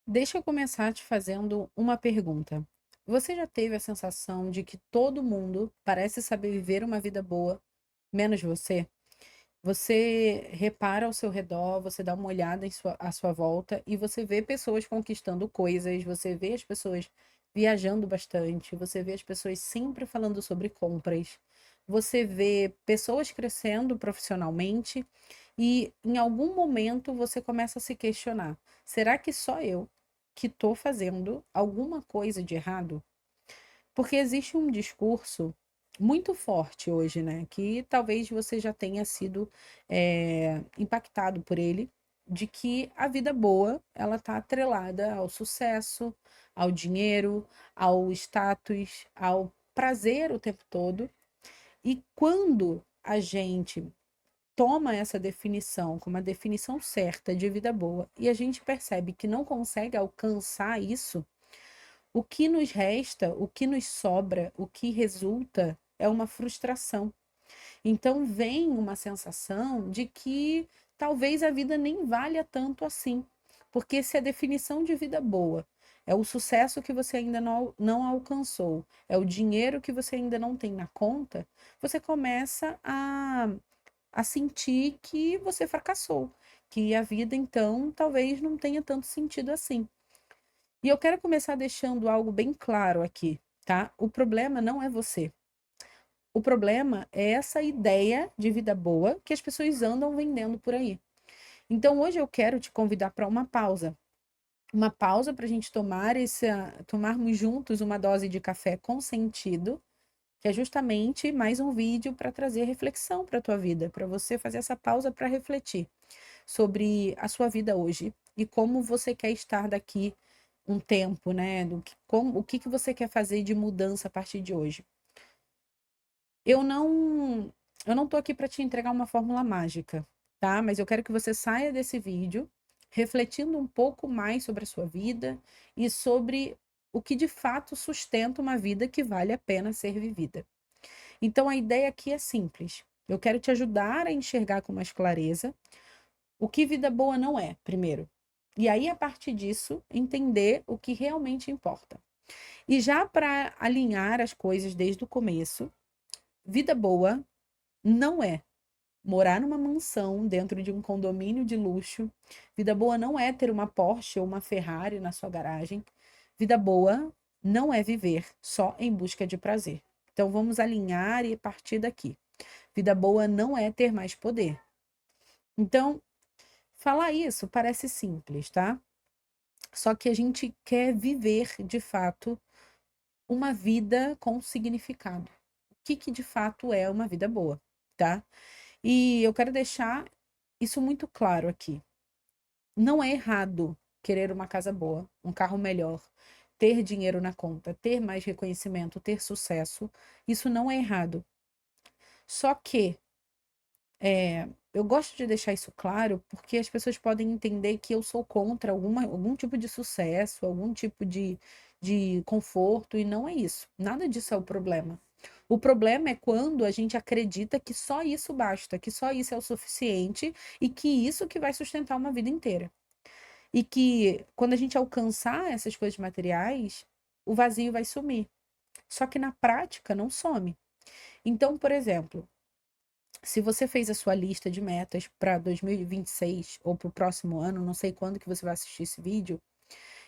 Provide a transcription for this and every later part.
Deixa eu começar te fazendo uma pergunta. Você já teve a sensação de que todo mundo parece saber viver uma vida boa, menos você? Você repara ao seu redor, você dá uma olhada à sua volta e você vê pessoas conquistando coisas, você vê as pessoas viajando bastante, você vê as pessoas sempre falando sobre compras, você vê pessoas crescendo profissionalmente e em algum momento você começa a se questionar: será que só eu que estou fazendo alguma coisa de errado? Porque existe um discurso muito forte hoje, né? Que talvez você já tenha sido impactado por ele, de que a vida boa ela está atrelada ao sucesso, ao dinheiro, ao status, ao prazer o tempo todo. E quando a gente toma essa definição como a definição certa de vida boa e a gente percebe que não consegue alcançar isso, o que nos resta, o que nos sobra, o que resulta é uma frustração. Então vem uma sensação de que talvez a vida nem valha tanto assim. Porque se a definição de vida boa é o sucesso que você ainda não alcançou, é o dinheiro que você ainda não tem na conta, você começa a sentir que você fracassou, que a vida então talvez não tenha tanto sentido assim. E eu quero começar deixando algo bem claro aqui, tá? O problema não é você. O problema é essa ideia de vida boa que as pessoas andam vendendo por aí. Então hoje eu quero te convidar para uma pausa. Uma pausa para a gente tomarmos juntos uma dose de café com sentido, que é justamente mais um vídeo para trazer reflexão para a tua vida, para você fazer essa pausa para refletir sobre a sua vida hoje e como você quer estar daqui um tempo, né? O que que você quer fazer de mudança a partir de hoje. Eu não, eu não tô aqui para te entregar uma fórmula mágica, tá? Mas eu quero que você saia desse vídeo refletindo um pouco mais sobre a sua vida e sobre o que de fato sustenta uma vida que vale a pena ser vivida. Então a ideia aqui é simples. Eu quero te ajudar a enxergar com mais clareza o que vida boa não é, primeiro. E aí, a partir disso, entender o que realmente importa. E já para alinhar as coisas desde o começo, vida boa não é morar numa mansão dentro de um condomínio de luxo. Vida boa não é ter uma Porsche ou uma Ferrari na sua garagem. Vida boa não é viver só em busca de prazer. Então vamos alinhar e partir daqui. Vida boa não é ter mais poder. Então, falar isso parece simples, tá? Só que a gente quer viver, de fato, uma vida com significado. O que que de fato é uma vida boa, tá? E eu quero deixar isso muito claro aqui. Não é errado querer uma casa boa, um carro melhor, ter dinheiro na conta, ter mais reconhecimento, ter sucesso. Isso não é errado. Só que eu gosto de deixar isso claro porque as pessoas podem entender que eu sou contra algum tipo de sucesso, algum tipo de conforto, e não é isso. Nada disso é o problema. O problema é quando a gente acredita que só isso basta, que só isso é o suficiente e que isso que vai sustentar uma vida inteira. E que quando a gente alcançar essas coisas materiais, o vazio vai sumir. Só que na prática não some. Então, por exemplo, se você fez a sua lista de metas para 2026 ou para o próximo ano, não sei quando que você vai assistir esse vídeo,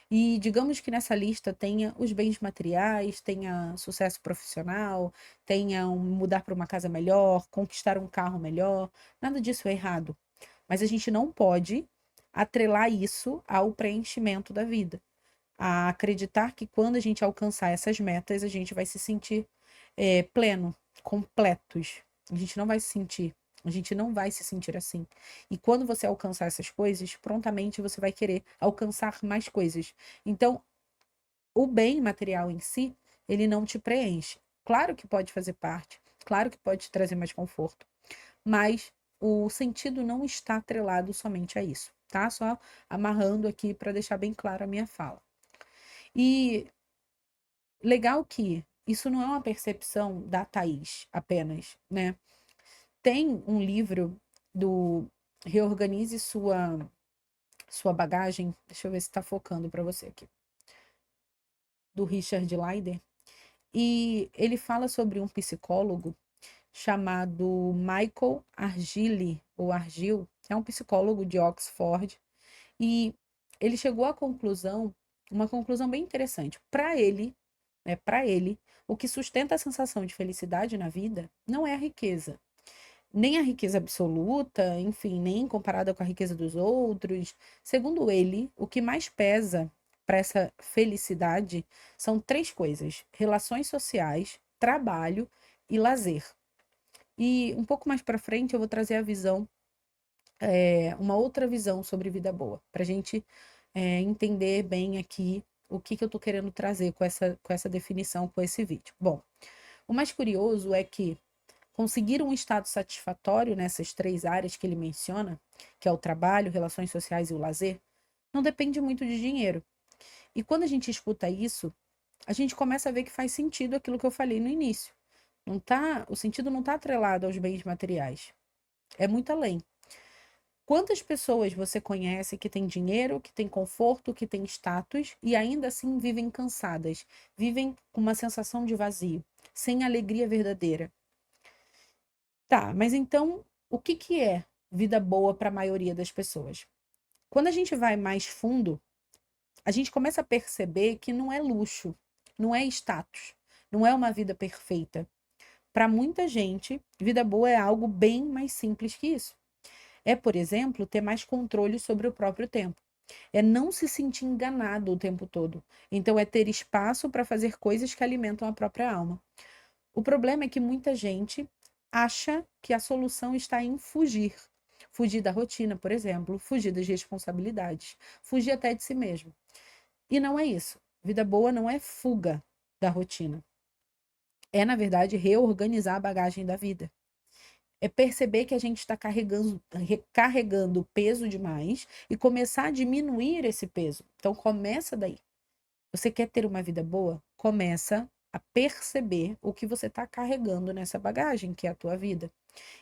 e digamos que nessa lista tenha os bens materiais, tenha sucesso profissional, tenha mudar para uma casa melhor, conquistar um carro melhor, nada disso é errado. Mas a gente não pode atrelar isso ao preenchimento da vida, a acreditar que quando a gente alcançar essas metas, a gente vai se sentir pleno, completos. A gente não vai se sentir. A gente não vai se sentir assim. E quando você alcançar essas coisas, prontamente você vai querer alcançar mais coisas. Então, o bem material em si, ele não te preenche. Claro que pode fazer parte, claro que pode te trazer mais conforto, mas o sentido não está atrelado somente a isso, tá? Só amarrando aqui para deixar bem clara a minha fala. E legal que isso não é uma percepção da Thaís apenas, né? Tem um livro do Reorganize sua bagagem. Deixa eu ver se está focando para você aqui. Do Richard Leider. E ele fala sobre um psicólogo chamado Michael Argyle, ou Argyle, que é um psicólogo de Oxford. E ele chegou à conclusão, uma conclusão bem interessante. Para ele, o que sustenta a sensação de felicidade na vida não é a riqueza, nem a riqueza absoluta, enfim, nem comparada com a riqueza dos outros. Segundo ele, o que mais pesa para essa felicidade são três coisas: relações sociais, trabalho e lazer. E um pouco mais para frente eu vou trazer a visão, uma outra visão sobre vida boa, para a gente entender bem aqui o que eu estou querendo trazer com essa definição, com esse vídeo. Bom, o mais curioso é que conseguir um estado satisfatório nessas três áreas que ele menciona, que é o trabalho, relações sociais e o lazer, não depende muito de dinheiro. E quando a gente escuta isso, a gente começa a ver que faz sentido aquilo que eu falei no início. O sentido não está atrelado aos bens materiais. É muito além. Quantas pessoas você conhece que têm dinheiro, que têm conforto, que têm status e ainda assim vivem cansadas, vivem com uma sensação de vazio, sem alegria verdadeira? Tá, mas então o que é vida boa para a maioria das pessoas? Quando a gente vai mais fundo, a gente começa a perceber que não é luxo, não é status, não é uma vida perfeita. Para muita gente, vida boa é algo bem mais simples que isso. É, por exemplo, ter mais controle sobre o próprio tempo. É não se sentir enganado o tempo todo. Então, é ter espaço para fazer coisas que alimentam a própria alma. O problema é que muita gente acha que a solução está em fugir. Fugir da rotina, por exemplo, fugir das responsabilidades, fugir até de si mesmo. E não é isso. Vida boa não é fuga da rotina. É, na verdade, reorganizar a bagagem da vida. É perceber que a gente está recarregando peso demais e começar a diminuir esse peso. Então, começa daí. Você quer ter uma vida boa? Começa a perceber o que você está carregando nessa bagagem, que é a tua vida.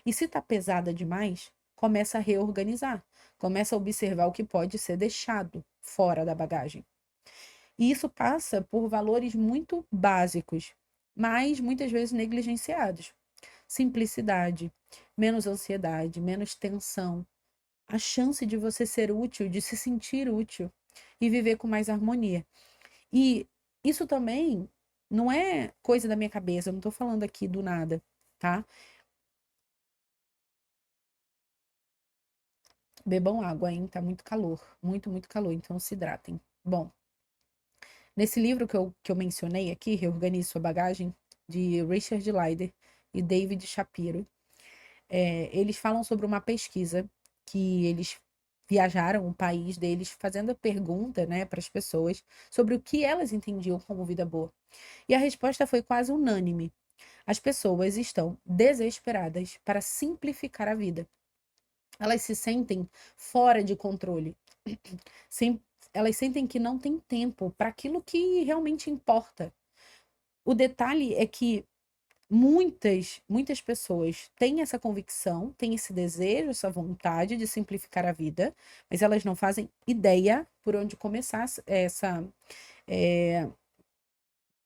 E se está pesada demais, começa a reorganizar. Começa a observar o que pode ser deixado fora da bagagem. E isso passa por valores muito básicos, mas muitas vezes negligenciados. Simplicidade, menos ansiedade, menos tensão, a chance de você ser útil, de se sentir útil e viver com mais harmonia. E isso também não é coisa da minha cabeça, eu não estou falando aqui do nada, tá? Bebam água, hein? Tá muito calor, muito, muito calor, então se hidratem. Bom, nesse livro que eu mencionei aqui, Reorganize Sua Bagagem, de Richard Leider e David Shapiro, eles falam sobre uma pesquisa que eles viajaram o país deles fazendo a pergunta, né, para as pessoas sobre o que elas entendiam como vida boa. E a resposta foi quase unânime. As pessoas estão desesperadas para simplificar a vida. Elas se sentem fora de controle. Sim, elas sentem que não tem tempo para aquilo que realmente importa. O detalhe é que muitas pessoas têm essa convicção, têm esse desejo, essa vontade de simplificar a vida, mas elas não fazem ideia por onde começar é,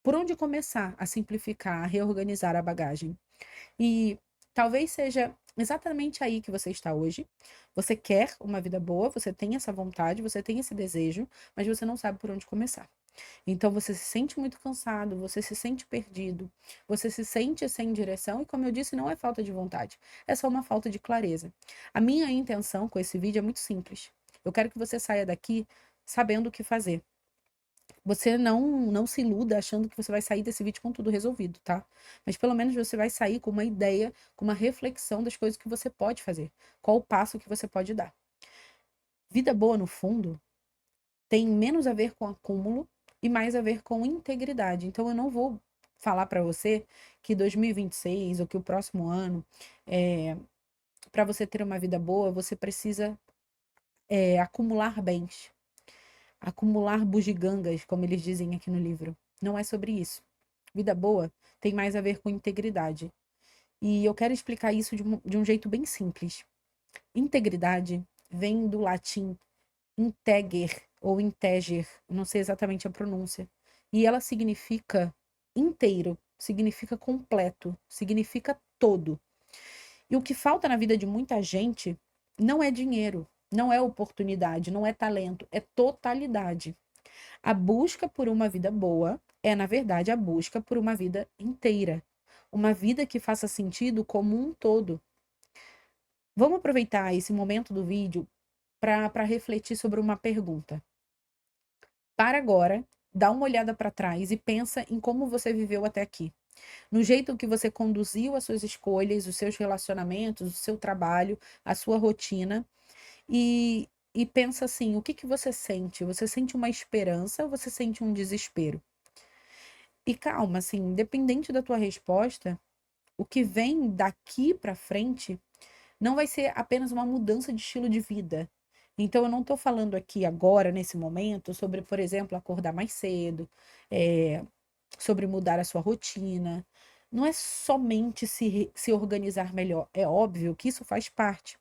por onde começar a simplificar, a reorganizar a bagagem. E talvez seja exatamente aí que você está hoje. Você quer uma vida boa, você tem essa vontade, você tem esse desejo, mas você não sabe por onde começar. Então você se sente muito cansado, você se sente perdido, você se sente sem direção e, como eu disse, não é falta de vontade, é só uma falta de clareza. A minha intenção com esse vídeo é muito simples. Eu quero que você saia daqui sabendo o que fazer. Você não se iluda achando que você vai sair desse vídeo com tudo resolvido, tá? Mas pelo menos você vai sair com uma ideia, com uma reflexão das coisas que você pode fazer. Qual o passo que você pode dar. Vida boa, no fundo, tem menos a ver com acúmulo e mais a ver com integridade. Então eu não vou falar para você que 2026 ou que o próximo ano, para você ter uma vida boa, você precisa acumular bens, acumular bugigangas, como eles dizem aqui no livro. Não é sobre isso. Vida boa tem mais a ver com integridade. E eu quero explicar isso de um jeito bem simples. Integridade vem do latim Integer ou integer, não sei exatamente a pronúncia. E ela significa inteiro, significa completo, significa todo. E o que falta na vida de muita gente não é dinheiro, não é oportunidade, não é talento, é totalidade. A busca por uma vida boa é, na verdade, a busca por uma vida inteira. Uma vida que faça sentido como um todo. Vamos aproveitar esse momento do vídeo para refletir sobre uma pergunta. Para agora, dá uma olhada para trás e pensa em como você viveu até aqui. No jeito que você conduziu as suas escolhas, os seus relacionamentos, o seu trabalho, a sua rotina. E pensa assim, o que que você sente? Você sente uma esperança ou você sente um desespero? E calma, assim, independente da tua resposta, o que vem daqui para frente não vai ser apenas uma mudança de estilo de vida. Então, eu não estou falando aqui agora, nesse momento, sobre, por exemplo, acordar mais cedo, sobre mudar a sua rotina. Não é somente se organizar melhor. É óbvio que isso faz parte.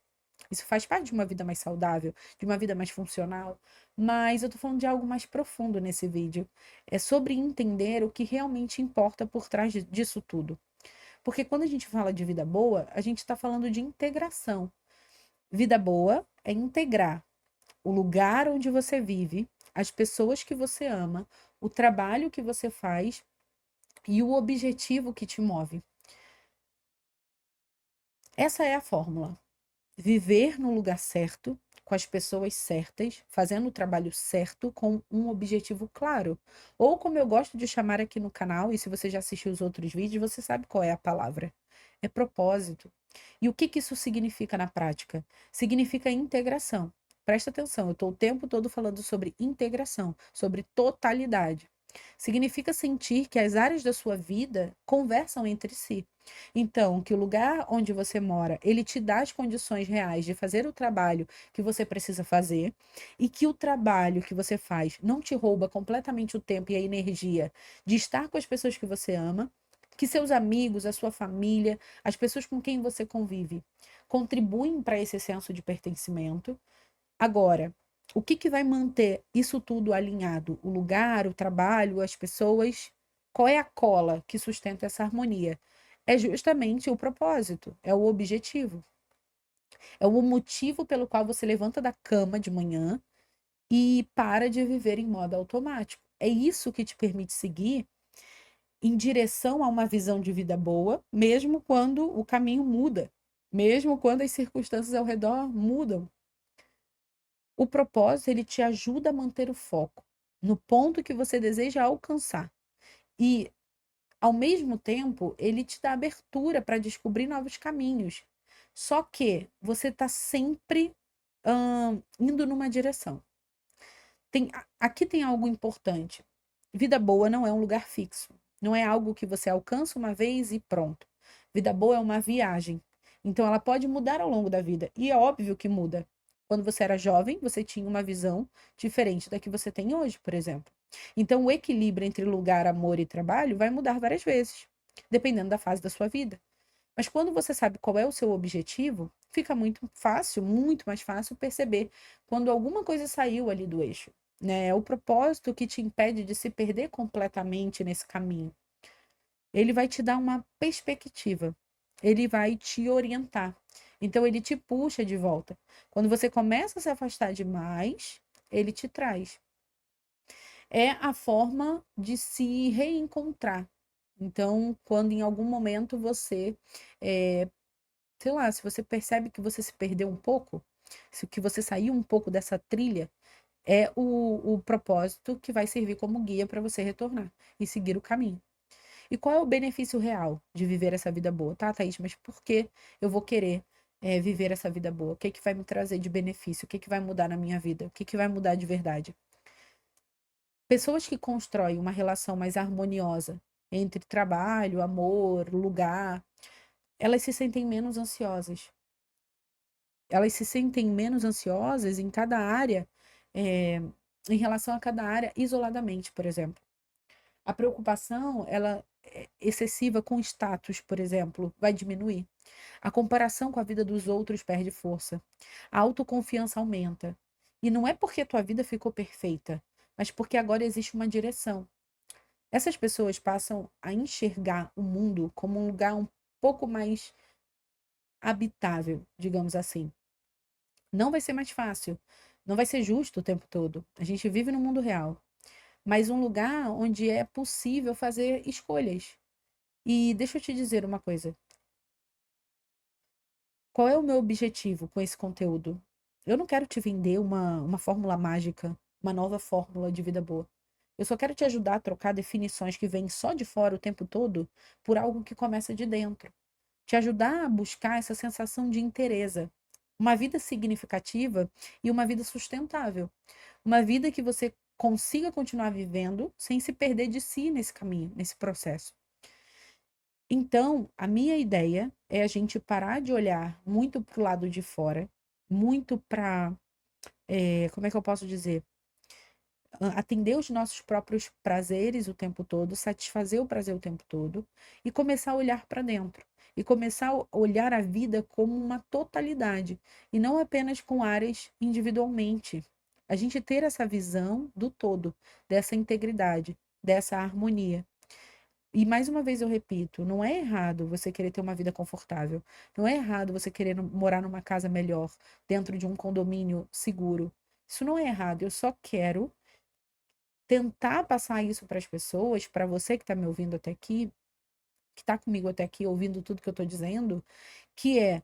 Isso faz parte de uma vida mais saudável, de uma vida mais funcional. Mas eu tô falando de algo mais profundo nesse vídeo. É sobre entender o que realmente importa por trás disso tudo. Porque quando a gente fala de vida boa, a gente está falando de integração. Vida boa é integrar o lugar onde você vive, as pessoas que você ama, o trabalho que você faz e o objetivo que te move. Essa é a fórmula. Viver no lugar certo, com as pessoas certas, fazendo o trabalho certo, com um objetivo claro. Ou como eu gosto de chamar aqui no canal, e se você já assistiu os outros vídeos, você sabe qual é a palavra. É propósito. E o que que isso significa na prática? Significa integração. Presta atenção, eu estou o tempo todo falando sobre integração, sobre totalidade. Significa sentir que as áreas da sua vida conversam entre si. Então, que o lugar onde você mora, ele te dá as condições reais de fazer o trabalho que você precisa fazer e que o trabalho que você faz não te rouba completamente o tempo e a energia de estar com as pessoas que você ama, que seus amigos, a sua família, as pessoas com quem você convive, contribuem para esse senso de pertencimento. Agora, o que que vai manter isso tudo alinhado? O lugar, o trabalho, as pessoas? Qual é a cola que sustenta essa harmonia? É justamente o propósito, é o objetivo. É o motivo pelo qual você levanta da cama de manhã e para de viver em modo automático. É isso que te permite seguir em direção a uma visão de vida boa, mesmo quando o caminho muda, mesmo quando as circunstâncias ao redor mudam. O propósito, ele te ajuda a manter o foco no ponto que você deseja alcançar. E, ao mesmo tempo, ele te dá abertura para descobrir novos caminhos. Só que você está sempre indo numa direção. Aqui tem algo importante. Vida boa não é um lugar fixo. Não é algo que você alcança uma vez e pronto. Vida boa é uma viagem. Então, ela pode mudar ao longo da vida. E é óbvio que muda. Quando você era jovem, você tinha uma visão diferente da que você tem hoje, por exemplo. Então, o equilíbrio entre lugar, amor e trabalho vai mudar várias vezes, dependendo da fase da sua vida. Mas quando você sabe qual é o seu objetivo, fica muito fácil, muito mais fácil perceber quando alguma coisa saiu ali do eixo, né? É o propósito que te impede de se perder completamente nesse caminho. Ele vai te dar uma perspectiva, ele vai te orientar. Então ele te puxa de volta. Quando você começa a se afastar demais, ele te traz. É a forma de se reencontrar. Então, quando em algum momento você sei lá, se você percebe que você se perdeu um pouco, se que você saiu um pouco dessa trilha, é o propósito que vai servir como guia para você retornar e seguir o caminho. E qual é o benefício real de viver essa vida boa? Tá, Thaís, mas por que eu vou querer viver essa vida boa? O que que vai me trazer de benefício? O que que vai mudar na minha vida? O que que vai mudar de verdade? Pessoas que constroem uma relação mais harmoniosa entre trabalho, amor, lugar, elas se sentem menos ansiosas. Elas se sentem menos ansiosas em cada área, eh, em relação a cada área isoladamente, por exemplo. A preocupação, ela é excessiva com status, por exemplo, vai diminuir. A comparação com a vida dos outros perde força. A autoconfiança aumenta. E não é porque a tua vida ficou perfeita, mas porque agora existe uma direção. Essas pessoas passam a enxergar o mundo como um lugar um pouco mais habitável, digamos assim. Não vai ser mais fácil, não vai ser justo o tempo todo. A gente vive no mundo real, mas um lugar onde é possível fazer escolhas. E deixa eu te dizer uma coisa: qual é o meu objetivo com esse conteúdo? Eu não quero te vender uma fórmula mágica, uma nova fórmula de vida boa. Eu só quero te ajudar a trocar definições que vêm só de fora o tempo todo por algo que começa de dentro. Te ajudar a buscar essa sensação de inteireza, uma vida significativa e uma vida sustentável. Uma vida que você consiga continuar vivendo sem se perder de si nesse caminho, nesse processo. Então, a minha ideia é a gente parar de olhar muito para o lado de fora, muito para, como é que eu posso dizer? Atender os nossos próprios prazeres o tempo todo, satisfazer o prazer o tempo todo e começar a olhar para dentro. E começar a olhar a vida como uma totalidade e não apenas com áreas individualmente. A gente ter essa visão do todo, dessa integridade, dessa harmonia. E mais uma vez eu repito, não é errado você querer ter uma vida confortável. Não é errado você querer morar numa casa melhor, dentro de um condomínio seguro. Isso não é errado. Eu só quero tentar passar isso para as pessoas, para você que está me ouvindo até aqui, que está comigo até aqui, ouvindo tudo que eu estou dizendo, que é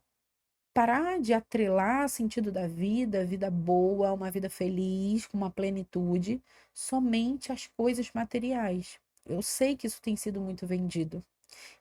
parar de atrelar sentido da vida boa, uma vida feliz, com uma plenitude, somente às coisas materiais. Eu sei que isso tem sido muito vendido.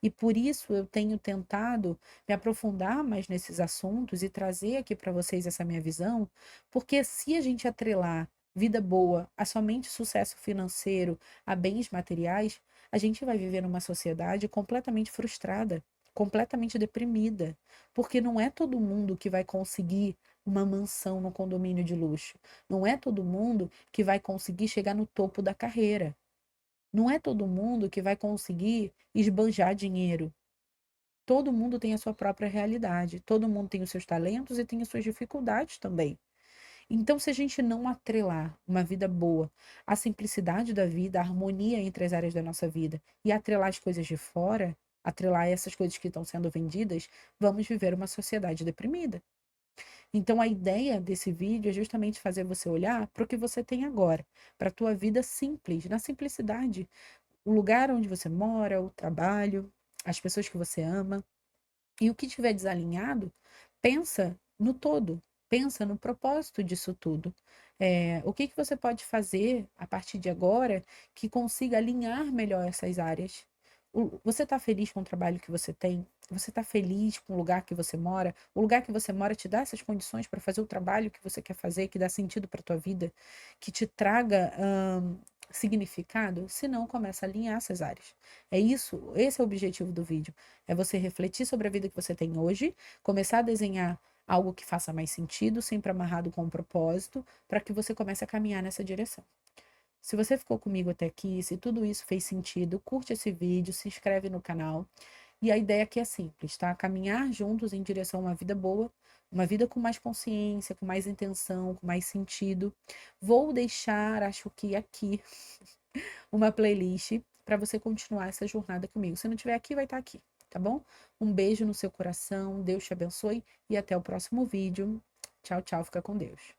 E por isso eu tenho tentado me aprofundar mais nesses assuntos e trazer aqui para vocês essa minha visão, porque se a gente atrelar vida boa a somente sucesso financeiro, a bens materiais, a gente vai viver numa sociedade completamente frustrada, completamente deprimida, porque não é todo mundo que vai conseguir uma mansão no condomínio de luxo. Não é todo mundo que vai conseguir chegar no topo da carreira. Não é todo mundo que vai conseguir esbanjar dinheiro. Todo mundo tem a sua própria realidade, todo mundo tem os seus talentos e tem as suas dificuldades também. Então, se a gente não atrelar uma vida boa à simplicidade da vida, à harmonia entre as áreas da nossa vida e atrelar as coisas de fora, atrelar essas coisas que estão sendo vendidas, vamos viver uma sociedade deprimida. Então, a ideia desse vídeo é justamente fazer você olhar para o que você tem agora, para a tua vida simples, na simplicidade, o lugar onde você mora, o trabalho, as pessoas que você ama. E o que estiver desalinhado, pensa no todo, pensa no propósito disso tudo. O que que você pode fazer a partir de agora que consiga alinhar melhor essas áreas? Você está feliz com o trabalho que você tem? Você está feliz com o lugar que você mora? O lugar que você mora te dá essas condições para fazer o trabalho que você quer fazer, que dá sentido para a tua vida, que te traga significado? Se não, começa a alinhar essas áreas. É isso, esse é o objetivo do vídeo. É você refletir sobre a vida que você tem hoje, começar a desenhar algo que faça mais sentido, sempre amarrado com um propósito, para que você comece a caminhar nessa direção. Se você ficou comigo até aqui, se tudo isso fez sentido, curte esse vídeo, se inscreve no canal. E a ideia aqui é simples, tá? Caminhar juntos em direção a uma vida boa, uma vida com mais consciência, com mais intenção, com mais sentido. Vou deixar, acho que aqui, uma playlist para você continuar essa jornada comigo. Se não estiver aqui, vai estar aqui, tá bom? Um beijo no seu coração, Deus te abençoe e até o próximo vídeo. Tchau, tchau, fica com Deus.